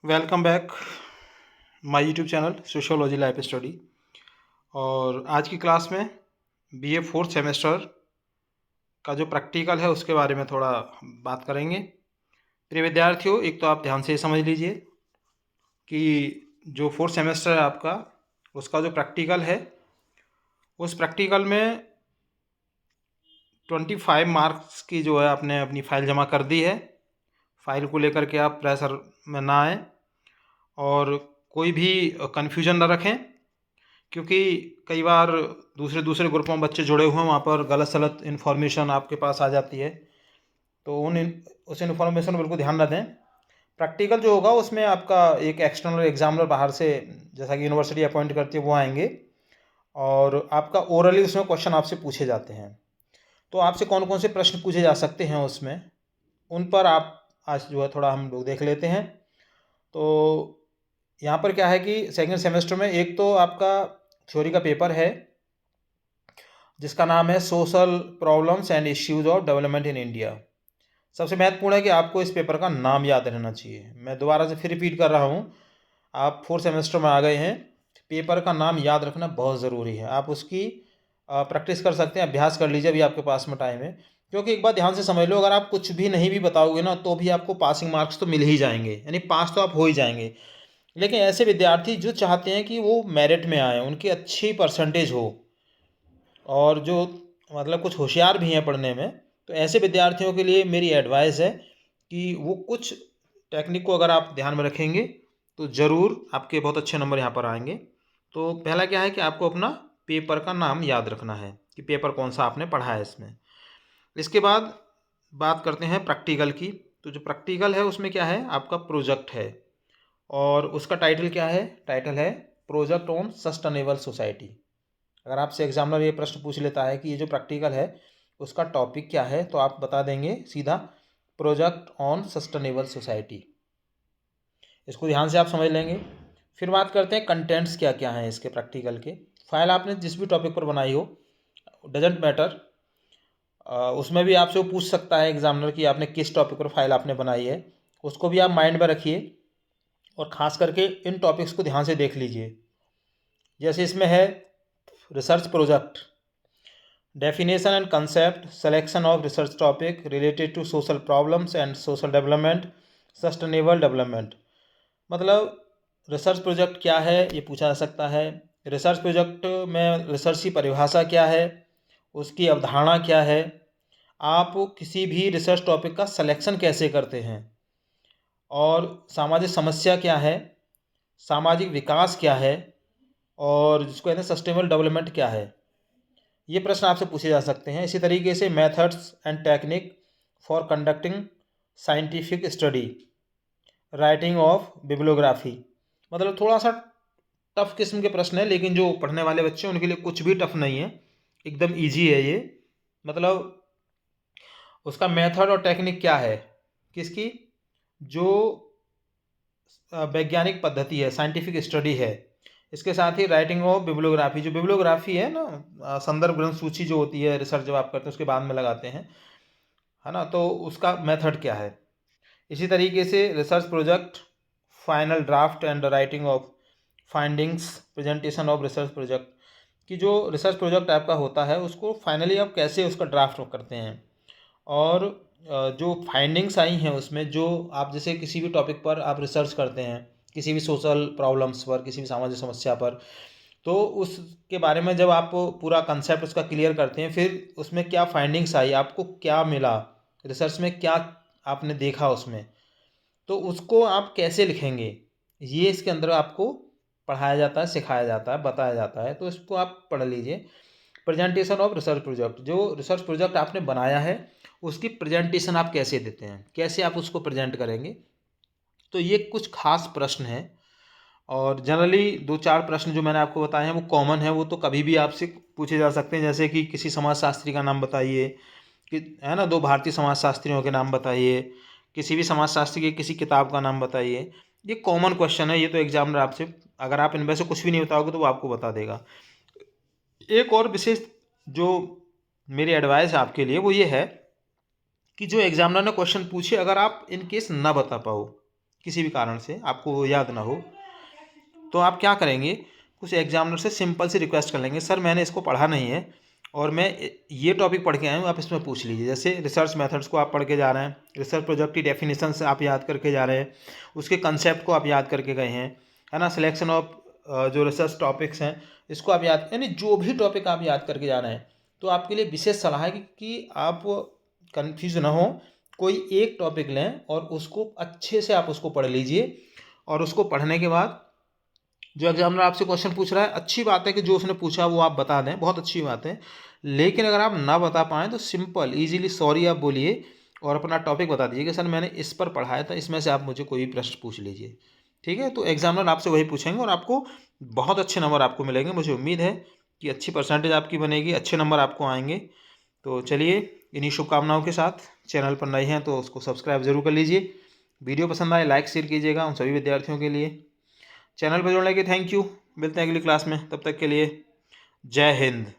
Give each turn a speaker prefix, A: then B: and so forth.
A: Welcome back my YouTube channel sociology life study. और आज की क्लास में बीए फोर्थ सेमेस्टर का जो प्रैक्टिकल है उसके बारे में थोड़ा बात करेंगे। प्रिय विद्यार्थियों, एक तो आप ध्यान से समझ लीजिए कि जो फोर्थ सेमेस्टर है आपका, उसका जो प्रैक्टिकल है, उस प्रैक्टिकल में 25 मार्क्स की जो है आपने अपनी फ़ाइल जमा कर दी है। फाइल को लेकर के आप प्रेशर में ना आए और कोई भी कन्फ्यूजन ना रखें, क्योंकि कई बार दूसरे दूसरे ग्रुपों में बच्चे जुड़े हुए हैं, वहाँ पर गलत सलत इन्फॉर्मेशन आपके पास आ जाती है। तो उस इन्फॉर्मेशन पर बिल्कुल ध्यान न दें। प्रैक्टिकल जो होगा उसमें आपका एक एक्सटर्नल एग्जामिनर बाहर से, जैसा कि यूनिवर्सिटी अपॉइंट करती है, वो आएंगे और आपका ओरली उसमें क्वेश्चन आपसे पूछे जाते हैं। तो आपसे कौन कौन से प्रश्न पूछे जा सकते हैं उसमें, उन पर आप आज जो है थोड़ा हम लोग देख लेते हैं। तो यहाँ पर क्या है कि सेकेंड सेमेस्टर में एक तो आपका थ्योरी का पेपर है जिसका नाम है social problems and issues of development in India. सबसे महत्वपूर्ण है कि आपको इस पेपर का नाम याद रहना चाहिए। मैं दोबारा से फिर रिपीट कर रहा हूँ, आप फोर्थ सेमेस्टर में आ गए हैं, पेपर का नाम याद रखना बहुत ज़रूरी है। आप उसकी प्रैक्टिस कर सकते हैं, अभ्यास कर लीजिए, अभी आपके पास में टाइम है। क्योंकि एक बात ध्यान से समझ लो, अगर आप कुछ भी नहीं भी बताओगे ना तो भी आपको पासिंग मार्क्स तो मिल ही जाएंगे, यानी पास तो आप हो ही जाएंगे। लेकिन ऐसे विद्यार्थी जो चाहते हैं कि वो मेरिट में आए, उनकी अच्छी परसेंटेज हो और जो मतलब कुछ होशियार भी हैं पढ़ने में, तो ऐसे विद्यार्थियों के लिए मेरी एडवाइस है कि वो कुछ टेक्निक को अगर आप ध्यान में रखेंगे तो ज़रूर आपके बहुत अच्छे नंबर यहाँ पर आएंगे। तो पहला क्या है कि आपको अपना पेपर का नाम याद रखना है कि पेपर कौन सा आपने पढ़ा है इसमें। इसके बाद बात करते हैं प्रैक्टिकल की। तो जो प्रैक्टिकल है उसमें क्या है, आपका प्रोजेक्ट है और उसका टाइटल क्या है, टाइटल है प्रोजेक्ट ऑन सस्टेनेबल सोसाइटी। अगर आपसे एग्जामिनर ये प्रश्न पूछ लेता है कि ये जो प्रैक्टिकल है उसका टॉपिक क्या है, तो आप बता देंगे सीधा प्रोजेक्ट ऑन सस्टेनेबल सोसाइटी। इसको ध्यान से आप समझ लेंगे। फिर बात करते हैं कंटेंट्स क्या क्या हैं इसके प्रैक्टिकल के। फाइल आपने जिस भी टॉपिक पर बनाई हो, डजेंट मैटर, उसमें भी आपसे वो पूछ सकता है एग्जामिनर कि आपने किस टॉपिक पर फाइल आपने बनाई है। उसको भी आप माइंड में रखिए और ख़ास करके इन टॉपिक्स को ध्यान से देख लीजिए। जैसे इसमें है research project, definition and concept, selection of research topic related to social problems and social development, sustainable development. मतलब रिसर्च प्रोजेक्ट क्या है ये पूछा जा सकता है। रिसर्च प्रोजेक्ट में रिसर्च की परिभाषा क्या है, उसकी अवधारणा क्या है, आप किसी भी रिसर्च टॉपिक का सिलेक्शन कैसे करते हैं, और सामाजिक समस्या क्या है, सामाजिक विकास क्या है, और जिसको कहते हैं सस्टेनेबल डेवलपमेंट क्या है। ये प्रश्न आपसे पूछे जा सकते हैं। इसी तरीके से methods and technique for conducting scientific study, writing of bibliography. मतलब थोड़ा सा टफ किस्म के प्रश्न है, लेकिन जो पढ़ने वाले बच्चे हैं उनके लिए कुछ भी टफ नहीं है, एकदम इजी है ये। मतलब उसका मेथड और टेक्निक क्या है, किसकी, जो वैज्ञानिक पद्धति है, साइंटिफिक स्टडी है। इसके साथ ही राइटिंग ऑफ बिब्लियोग्राफी, जो बिब्लियोग्राफी है ना, संदर्भ ग्रंथ सूची जो होती है रिसर्च जब आप करते हैं उसके बाद में लगाते हैं, है ना, तो उसका मेथड क्या है। इसी तरीके से research project, final draft and writing of findings, presentation of research project, कि जो रिसर्च प्रोजेक्ट आपका होता है उसको फाइनली आप कैसे उसका ड्राफ्ट करते हैं, और जो फाइंडिंग्स आई हैं उसमें, जो आप जैसे किसी भी टॉपिक पर आप रिसर्च करते हैं, किसी भी सोशल प्रॉब्लम्स पर, किसी भी सामाजिक समस्या पर, तो उसके बारे में जब आप पूरा कंसेप्ट उसका क्लियर करते हैं, फिर उसमें क्या फाइंडिंग्स आई, आपको क्या मिला, रिसर्च में क्या आपने देखा उसमें, तो उसको आप कैसे लिखेंगे, ये इसके अंदर आपको पढ़ाया जाता है, सिखाया जाता है, बताया जाता है। तो इसको आप पढ़ लीजिए। प्रेजेंटेशन ऑफ रिसर्च प्रोजेक्ट, जो रिसर्च प्रोजेक्ट आपने बनाया है उसकी प्रेजेंटेशन आप कैसे देते हैं, कैसे आप उसको प्रेजेंट करेंगे। तो ये कुछ खास प्रश्न हैं, और जनरली दो चार प्रश्न जो मैंने आपको बताए हैं वो कॉमन है, वो तो कभी भी आपसे पूछे जा सकते हैं। जैसे कि किसी समाजशास्त्री का नाम बताइए, कि है ना, दो भारतीय समाजशास्त्रियों के नाम बताइए, किसी भी समाजशास्त्री की किसी किताब का नाम बताइए। ये कॉमन क्वेश्चन है, ये तो एग्जामिनर आपसे, अगर आप इनमें से कुछ भी नहीं बताओगे तो वो आपको बता देगा। एक और विशेष जो मेरी एडवाइस है आपके लिए वो ये है कि जो एग्जामिनर ने क्वेश्चन पूछे, अगर आप इन केस ना बता पाओ किसी भी कारण से आपको वो याद ना हो, तो आप क्या करेंगे, कुछ एग्जामिनर से सिंपल सी रिक्वेस्ट कर लेंगे, सर मैंने इसको पढ़ा नहीं है और मैं ये टॉपिक पढ़ के आया हूँ, आप इसमें पूछ लीजिए। जैसे रिसर्च मेथड्स को आप पढ़ के जा रहे हैं, रिसर्च प्रोजेक्ट की डेफिनेशन से आप याद करके जा रहे हैं, उसके कंसेप्ट को आप याद करके गए हैं, है ना। सिलेक्शन ऑफ जो रिसर्च टॉपिक्स हैं इसको आप याद, यानी जो भी टॉपिक आप याद करके जा रहे हैं, तो आपके लिए विशेष सलाह है कि आप कन्फ्यूज ना हो, कोई एक टॉपिक लें और उसको अच्छे से आप उसको पढ़ लीजिए। और उसको पढ़ने के बाद जो एग्जामिनर आपसे क्वेश्चन पूछ रहा है, अच्छी बात है कि जो उसने पूछा वो आप बता दें, बहुत अच्छी बात है। लेकिन अगर आप ना बता पाएँ तो सिंपल इजीली सॉरी आप बोलिए और अपना टॉपिक बता दीजिए कि सर मैंने इस पर पढ़ा था, इसमें से आप मुझे कोई भी प्रश्न पूछ लीजिए। ठीक है, तो एग्जामिनर आपसे वही पूछेंगे और आपको बहुत अच्छे नंबर आपको मिलेंगे। मुझे उम्मीद है कि अच्छी परसेंटेज आपकी बनेगी, अच्छे नंबर आपको आएंगे। तो चलिए, इन्हीं शुभकामनाओं के साथ, चैनल पर नए हैं तो उसको सब्सक्राइब जरूर कर लीजिए। वीडियो पसंद आए लाइक शेयर कीजिएगा उन सभी विद्यार्थियों के लिए। चैनल पर जुड़ने के थैंक यू। मिलते हैं अगली क्लास में, तब तक के लिए जय हिंद।